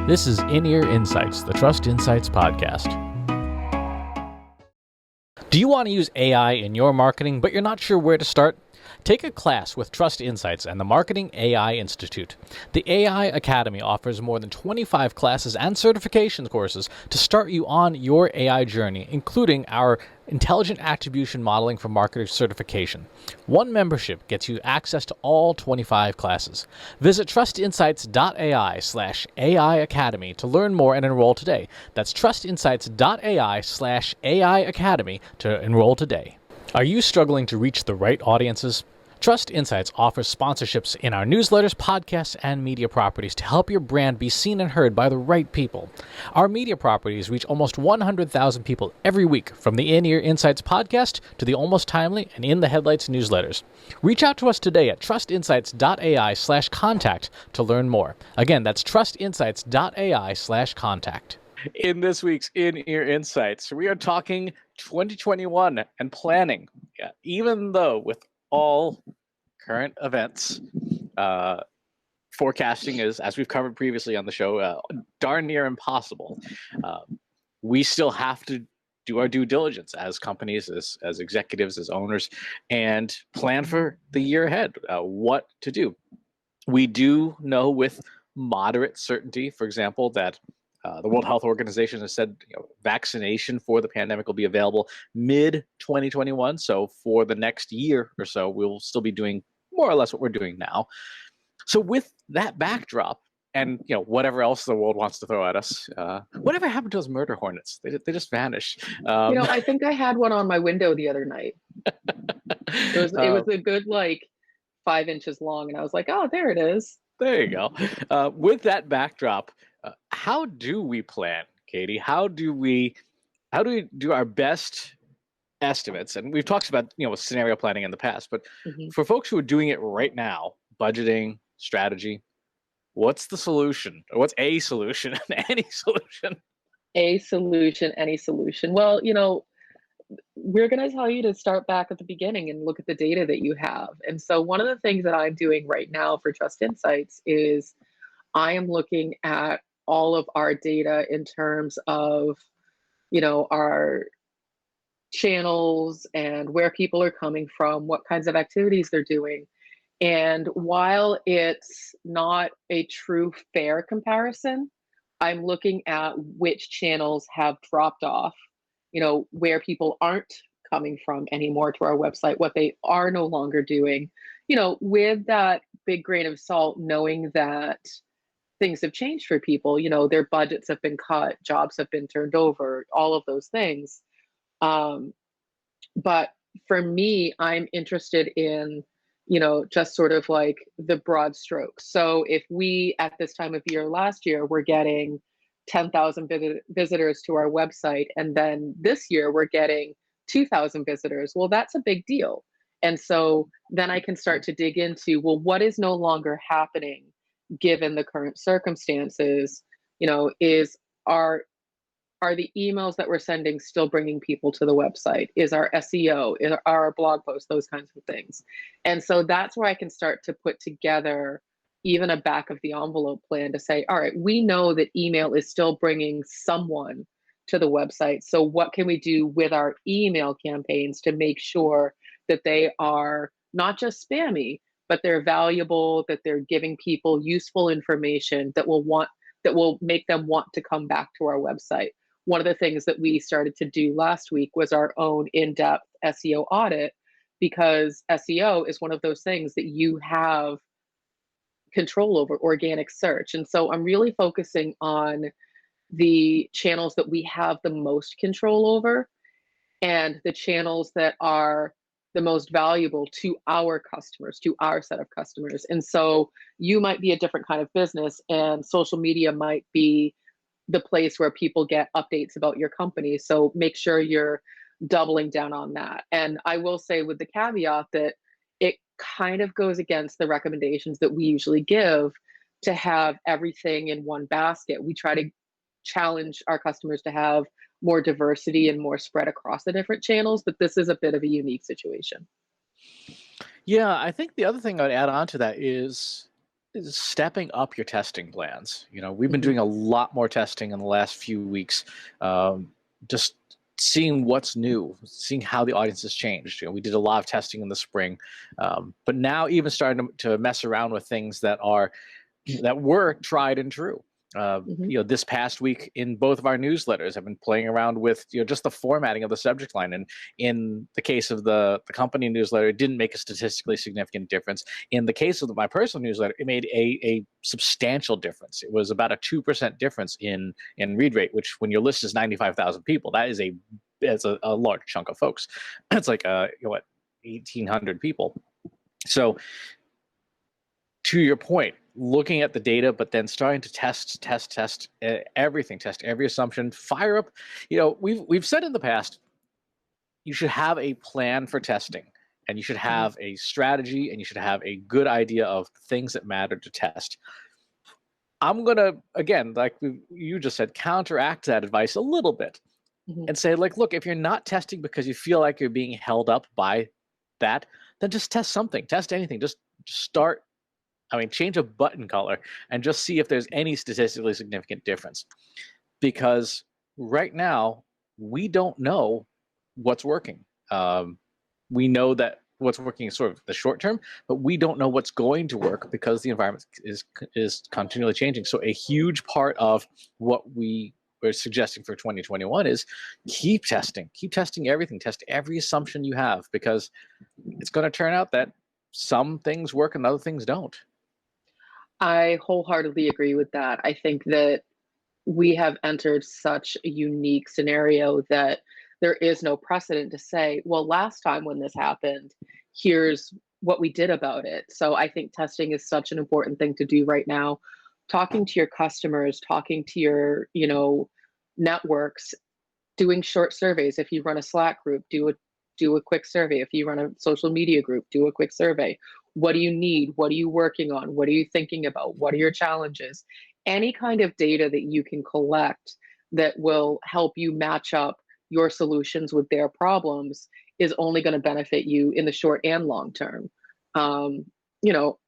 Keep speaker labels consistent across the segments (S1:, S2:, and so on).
S1: This is In-Ear Insights, the Trust Insights podcast. Do you want to use AI in your marketing, but you're not sure where to start? Take a class with Trust Insights and the Marketing AI Institute. The AI Academy offers more than 25 classes and certification courses to start you on your AI journey, including our Intelligent Attribution Modeling for Marketers certification. One membership gets you access to all 25 classes. Visit trustinsights.ai/AI Academy to learn more and enroll today. That's trustinsights.ai/AI Academy to enroll today. Are you struggling to reach the right audiences? Trust Insights offers sponsorships in our newsletters, podcasts, and media properties to help your brand be seen and heard by the right people. Our media properties reach almost 100,000 people every week, from the In-Ear Insights podcast to the Almost Timely and In the Headlights newsletters. Reach out to us today at trustinsights.ai/contact to learn more. Again, that's trustinsights.ai/contact. In this week's In-Ear Insights, we are talking 2021 and planning. Yeah, even though with all current events, forecasting is, as we've covered previously on the show, darn near impossible. We still have to do our due diligence as companies, as executives, as owners, and plan for the year ahead, what to do. We do know with moderate certainty, for example, that the World Health Organization has said vaccination for the pandemic will be available mid-2021. So for the next year or so, we'll still be doing more or less what we're doing now. So with that backdrop, and whatever else the world wants to throw at us, whatever happened to those murder hornets? They just vanished.
S2: I think I had one on my window the other night. It was a good 5 inches long, and I was like, oh, there it is.
S1: There you go. With that backdrop, how do we plan, Katie? How do we do our best estimates? And we've talked about scenario planning in the past, but for folks who are doing it right now, budgeting, strategy, what's the solution? Or what's a solution? Any solution?
S2: A solution, any solution. Well, we're going to tell you to start back at the beginning and look at the data that you have. And so one of the things that I'm doing right now for Trust Insights is I am looking at all of our data in terms of, our channels and where people are coming from, what kinds of activities they're doing. And while it's not a true fair comparison, I'm looking at which channels have dropped off, where people aren't coming from anymore to our website, what they are no longer doing, with that big grain of salt, knowing that things have changed for people, their budgets have been cut, jobs have been turned over, all of those things. But for me, I'm interested in, just sort of like the broad strokes. So if we, at this time of year last year, we're getting 10,000 visitors to our website, and then this year we're getting 2,000 visitors, well, that's a big deal. And so then I can start to dig into, well, what is no longer happening given the current circumstances? Are the emails that we're sending still bringing people to the website? Is our SEO, are our blog posts, those kinds of things? And so that's where I can start to put together even a back of the envelope plan to say, all right, we know that email is still bringing someone to the website. So what can we do with our email campaigns to make sure that they are not just spammy, but they're valuable, that they're giving people useful information that will make them want to come back to our website? One of the things that we started to do last week was our own in-depth SEO audit, because SEO is one of those things that you have control over, organic search. And so I'm really focusing on the channels that we have the most control over and the channels that are the most valuable to our customers, to our set of customers. And so you might be a different kind of business, and social media might be the place where people get updates about your company. So make sure you're doubling down on that. And I will say, with the caveat that it kind of goes against the recommendations that we usually give to have everything in one basket. We try to challenge our customers to have more diversity and more spread across the different channels, but this is a bit of a unique situation.
S1: Yeah, I think the other thing I'd add on to that is stepping up your testing plans. We've been
S2: Mhm.
S1: doing a lot more testing in the last few weeks, just seeing what's new, seeing how the audience has changed. We did a lot of testing in the spring, but now even starting to mess around with things that were tried and true.
S2: Mhm.
S1: This past week in both of our newsletters, I've been playing around with just the formatting of the subject line. And in the case of the company newsletter, it didn't make a statistically significant difference. In the case of my personal newsletter, it made a substantial difference. It was about a 2% difference in read rate, which when your list is 95,000 people, that's a large chunk of folks. It's like 1,800 people. So to your point, looking at the data, but then starting to test everything, test every assumption, fire up. We've said in the past, you should have a plan for testing, and you should
S2: Mhm.
S1: have a strategy, and you should have a good idea of things that matter to test. I'm gonna, again, like you just said, counteract that advice a little bit
S2: Mhm.
S1: and say, like, look, if you're not testing because you feel like you're being held up by that, then just test something, test anything, just start. Change a button color and just see if there's any statistically significant difference. Because right now, we don't know what's working. We know that what's working is sort of the short term, but we don't know what's going to work because the environment is continually changing. So a huge part of what we were suggesting for 2021 is keep testing everything, test every assumption you have, because it's going to turn out that some things work and other things don't.
S2: I wholeheartedly agree with that. I think that we have entered such a unique scenario that there is no precedent to say, well, last time when this happened, here's what we did about it. So I think testing is such an important thing to do right now. Talking to your customers, talking to your, networks, doing short surveys. If you run a Slack group, do a quick survey. If you run a social media group, do a quick survey. What do you need? What are you working on? What are you thinking about? What are your challenges? Any kind of data that you can collect that will help you match up your solutions with their problems is only going to benefit you in the short and long term. Um,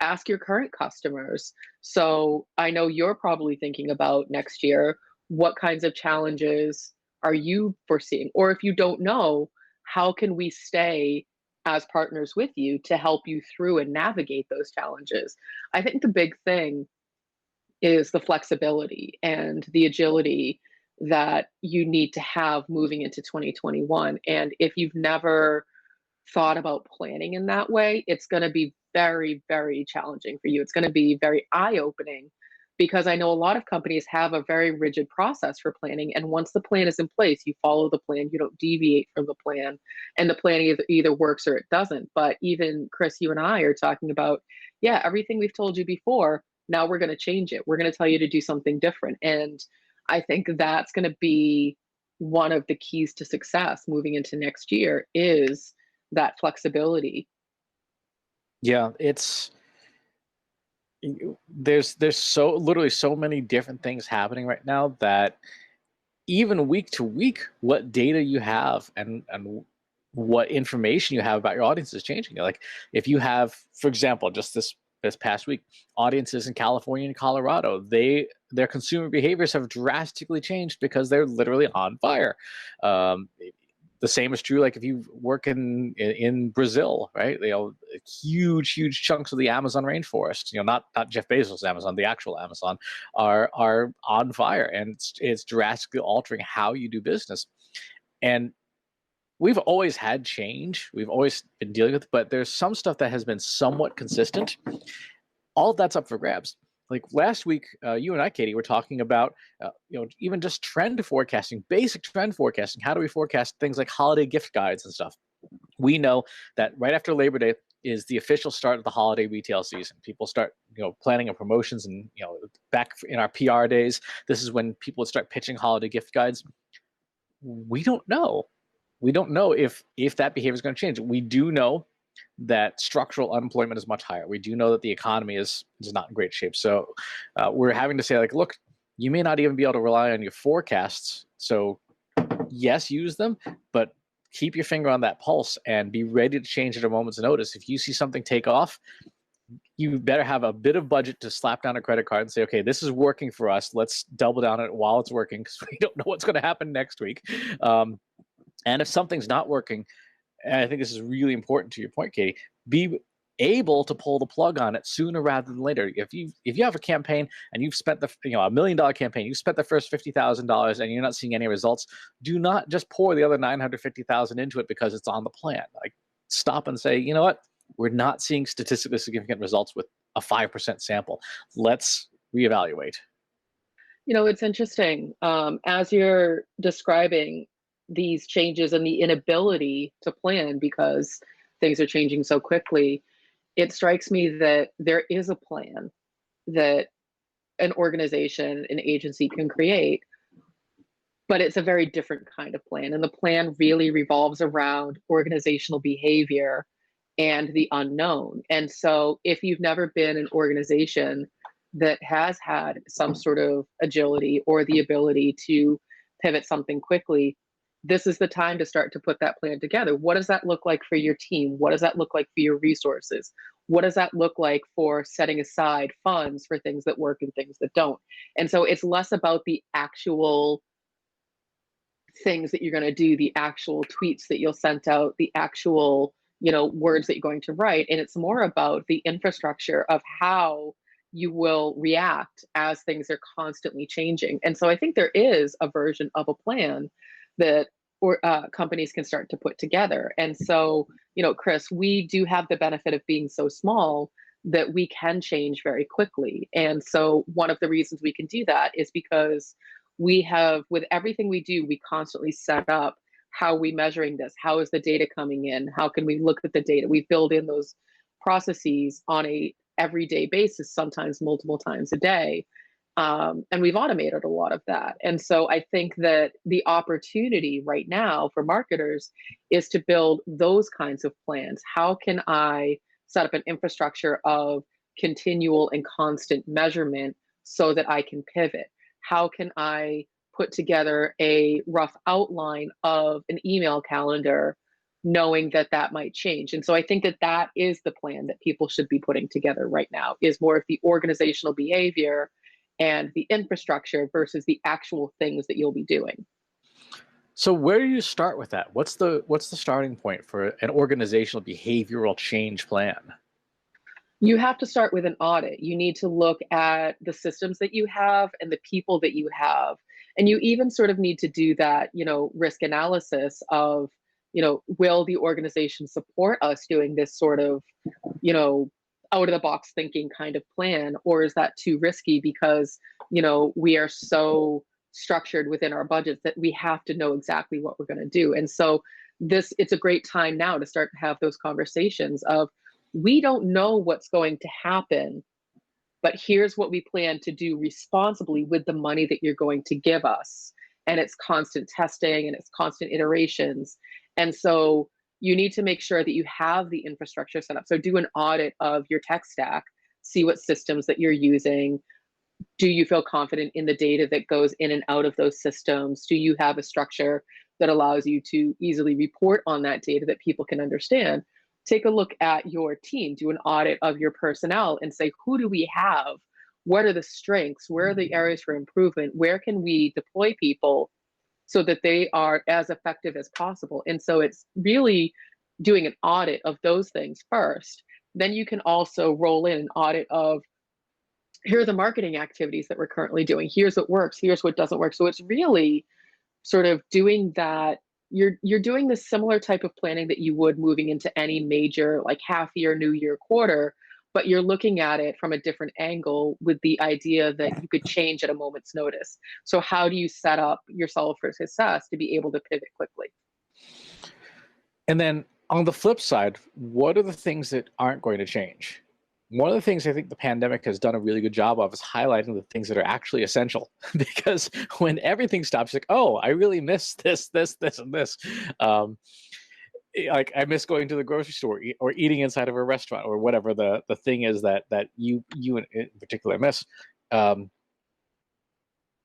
S2: ask your current customers. So I know you're probably thinking about next year, what kinds of challenges are you foreseeing? Or if you don't know, how can we stay as partners with you to help you through and navigate those challenges? I think the big thing is the flexibility and the agility that you need to have moving into 2021. And if you've never thought about planning in that way, it's going to be very, very challenging for you. It's going to be very eye opening because I know a lot of companies have a very rigid process for planning. And once the plan is in place, you follow the plan, you don't deviate from the plan, and the plan either works or it doesn't. But even Chris, you and I are talking about, yeah, everything we've told you before, now we're going to change it. We're going to tell you to do something different. And I think that's going to be one of the keys to success moving into next year is that flexibility.
S1: Yeah, there's so literally so many different things happening right now that even week to week, what data you have and what information you have about your audience is changing. Like if you have, for example, just this past week, audiences in California and Colorado, their consumer behaviors have drastically changed because they're literally on fire. Um, the same is true like if you work in Brazil, right? Huge chunks of the Amazon rainforest, not Jeff Bezos' Amazon, the actual Amazon, are on fire, and it's drastically altering how you do business. And we've always had change, we've always been dealing with it, but there's some stuff that has been somewhat consistent. All of that's up for grabs. Like last week, you and I, Katie, were talking about, even just trend forecasting, basic trend forecasting. How do we forecast things like holiday gift guides and stuff? We know that right after Labor Day is the official start of the holiday retail season. People start, planning on promotions, and back in our PR days, this is when people would start pitching holiday gift guides. We don't know. We don't know if that behavior is going to change. We do know that structural unemployment is much higher. We do know that the economy is not in great shape. So we're having to say, like, look, you may not even be able to rely on your forecasts. So yes, use them, but keep your finger on that pulse and be ready to change at a moment's notice. If you see something take off, you better have a bit of budget to slap down a credit card and say, okay, this is working for us. Let's double down on it while it's working, because we don't know what's going to happen next week. And if something's not working, and I think this is really important to your point, Katie, be able to pull the plug on it sooner rather than later. If you have a campaign and you've spent the $1 million campaign, you've spent the first $50,000 and you're not seeing any results, do not just pour the other $950,000 into it because it's on the plan. Like, stop and say, you know what, we're not seeing statistically significant results with a 5% sample. Let's reevaluate.
S2: It's interesting. As you're describing these changes and the inability to plan because things are changing so quickly, it strikes me that there is a plan that an organization, an agency can create, but it's a very different kind of plan. And the plan really revolves around organizational behavior and the unknown. And so if you've never been an organization that has had some sort of agility or the ability to pivot something quickly, this is the time to start to put that plan together. What does that look like for your team? What does that look like for your resources? What does that look like for setting aside funds for things that work and things that don't? And so it's less about the actual things that you're going to do, the actual tweets that you'll send out, the actual, words that you're going to write. And it's more about the infrastructure of how you will react as things are constantly changing. And so I think there is a version of a plan that companies can start to put together. And so, Chris, we do have the benefit of being so small that we can change very quickly. And so one of the reasons we can do that is because we have, with everything we do, we constantly set up how are we measuring this? How is the data coming in? How can we look at the data? We build in those processes on a everyday basis, sometimes multiple times a day. And we've automated a lot of that. And so I think that the opportunity right now for marketers is to build those kinds of plans. How can I set up an infrastructure of continual and constant measurement so that I can pivot? How can I put together a rough outline of an email calendar, knowing that that might change? And so I think that that is the plan that people should be putting together right now, is more of the organizational behavior and the infrastructure versus the actual things that you'll be doing.
S1: So where do you start with that? What's the starting point for an organizational behavioral change plan?
S2: You have to start with an audit. You need to look at the systems that you have and the people that you have. And you even sort of need to do that, risk analysis of, will the organization support us doing this sort of, out of the box thinking kind of plan, or is that too risky because, we are so structured within our budgets that we have to know exactly what we're going to do. And so it's a great time now to start to have those conversations of, we don't know what's going to happen, but here's what we plan to do responsibly with the money that you're going to give us. And it's constant testing and it's constant iterations. And so you need to make sure that you have the infrastructure set up. So do an audit of your tech stack, see what systems that you're using. Do you feel confident in the data that goes in and out of those systems? Do you have a structure that allows you to easily report on that data that people can understand? Take a look at your team, do an audit of your personnel and say, who do we have? What are the strengths? Where are the areas for improvement? Where can we deploy people so that they are as effective as possible? And so it's really doing an audit of those things first. Then you can also roll in an audit of, here are the marketing activities that we're currently doing. Here's what works, here's what doesn't work. So it's really sort of doing that. You're doing this similar type of planning that you would moving into any major like half year, new year, quarter, but you're looking at it from a different angle with the idea that you could change at a moment's notice. So how do you set up yourself for success to be able to pivot quickly?
S1: And then on the flip side, what are the things that aren't going to change? One of the things I think the pandemic has done a really good job of is highlighting the things that are actually essential. Because when everything stops, like, oh, I really miss this, and this. Like I miss going to the grocery store or eating inside of a restaurant or whatever the thing is that you in particular miss. A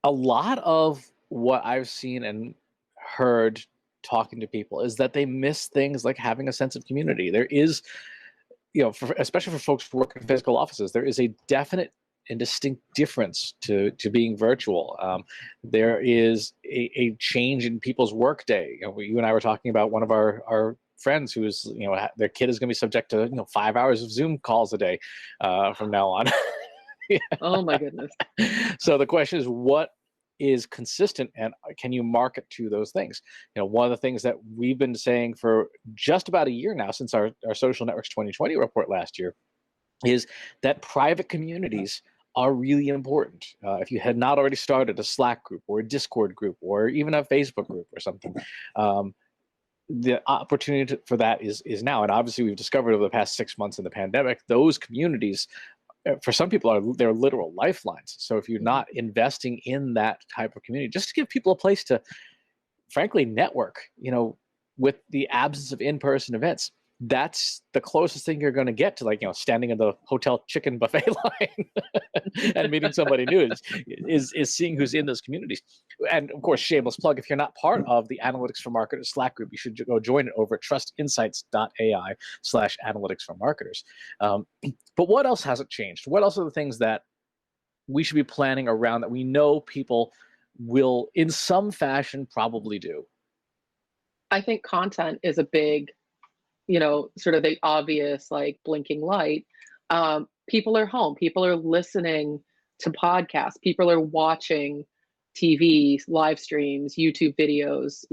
S1: lot of what I've seen and heard talking to people is that they miss things like having a sense of community. There is especially for folks who work in physical offices, there is a definite and distinct difference to being virtual. There is a change in people's workday. You and I were talking about one of our friends who's, their kid is going to be subject to 5 hours of Zoom calls a day from now on.
S2: Yeah. Oh my goodness.
S1: So the question is, what is consistent, and can you market to those things? One of the things that we've been saying for just about a year now, since our Social Networks 2020 report last year, is that private communities are really important. If you had not already started a Slack group or a Discord group or even a Facebook group or something, the opportunity for that is now. And obviously we've discovered over the past 6 months in the pandemic, those communities, for some people, they're literal lifelines. So if you're not investing in that type of community, just to give people a place to, frankly, network, with the absence of in-person events, that's the closest thing you're going to get to, standing in the hotel chicken buffet line and meeting somebody new is seeing who's in those communities. And of course, shameless plug, if you're not part of the Analytics for Marketers Slack group, you should go join it over at trustinsights.ai/analytics for marketers. But what else hasn't changed? What else are the things that we should be planning around that we know people will in some fashion probably do?
S2: I think content is a big, sort of the obvious, blinking light. People are home. People are listening to podcasts. People are watching TV, live streams, YouTube videos.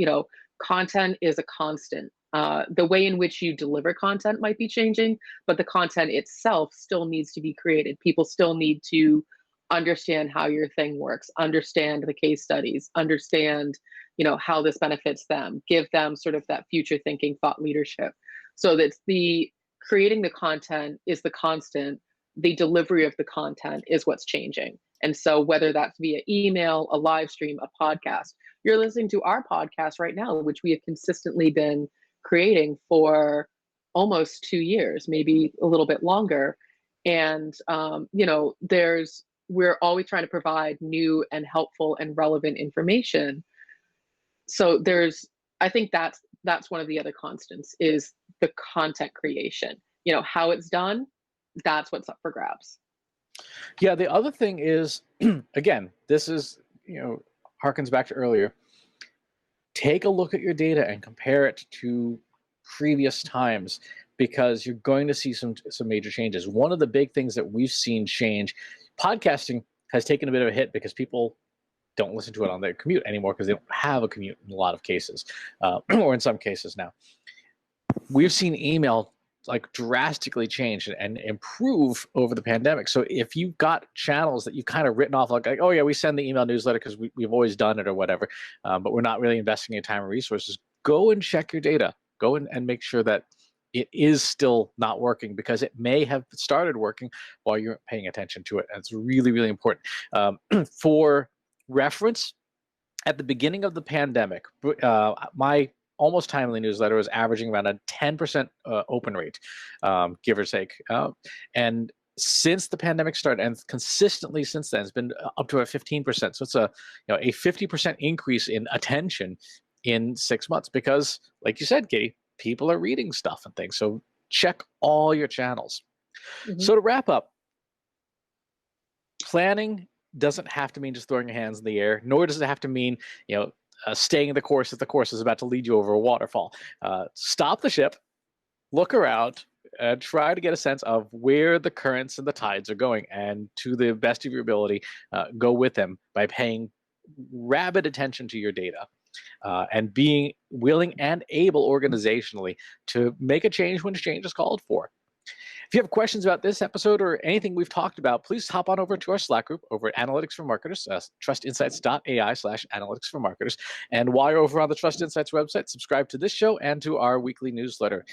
S2: Content is a constant. The way in which you deliver content might be changing, but the content itself still needs to be created. People still need to understand how your thing works, understand the case studies, understand, how this benefits them, give them sort of that future thinking thought leadership. So that's the creating the content is the constant. The delivery of the content is what's changing. And so whether that's via email, a live stream, a podcast, you're listening to our podcast right now, which we have consistently been creating for almost 2 years, maybe a little bit longer. And, we're always trying to provide new and helpful and relevant information. So I think that's one of the other constants is the content creation. How it's done, that's what's up for grabs.
S1: Yeah, the other thing is, again, this is, harkens back to earlier. Take a look at your data and compare it to previous times, because you're going to see some major changes. One of the big things that we've seen change, podcasting has taken a bit of a hit because people don't listen to it on their commute anymore because they don't have a commute in a lot of cases, or in some cases now. We've seen email drastically change and improve over the pandemic. So if you've got channels that you've kind of written off, like oh yeah, we send the email newsletter because we've always done it or whatever, but we're not really investing in time and resources, go and check your data. Go and make sure that it is still not working, because it may have started working while you're paying attention to it. And it's really, really important. For reference, at the beginning of the pandemic, my Almost Timely newsletter was averaging around a 10% open rate, give or take. And since the pandemic started, and consistently since then, it's been up to a 15%. So it's a 50% increase in attention in 6 months, because, like you said, Katie, people are reading stuff and things. So check all your channels. Mm-hmm. So to wrap up, planning doesn't have to mean just throwing your hands in the air, nor does it have to mean, staying the course if the course is about to lead you over a waterfall. Stop the ship, look around, try to get a sense of where the currents and the tides are going, and to the best of your ability, go with them by paying rabid attention to your data. And being willing and able organizationally to make a change when change is called for. If you have questions about this episode or anything we've talked about, please hop on over to our Slack group over at Analytics for Marketers, trustinsights.ai/analytics for marketers. And while you're over on the Trust Insights website, subscribe to this show and to our weekly newsletter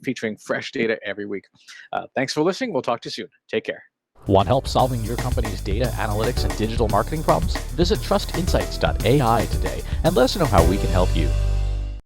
S1: featuring fresh data every week. Thanks for listening. We'll talk to you soon. Take care. Want help solving your company's data, analytics, and digital marketing problems? Visit trustinsights.ai today and let us know how we can help you.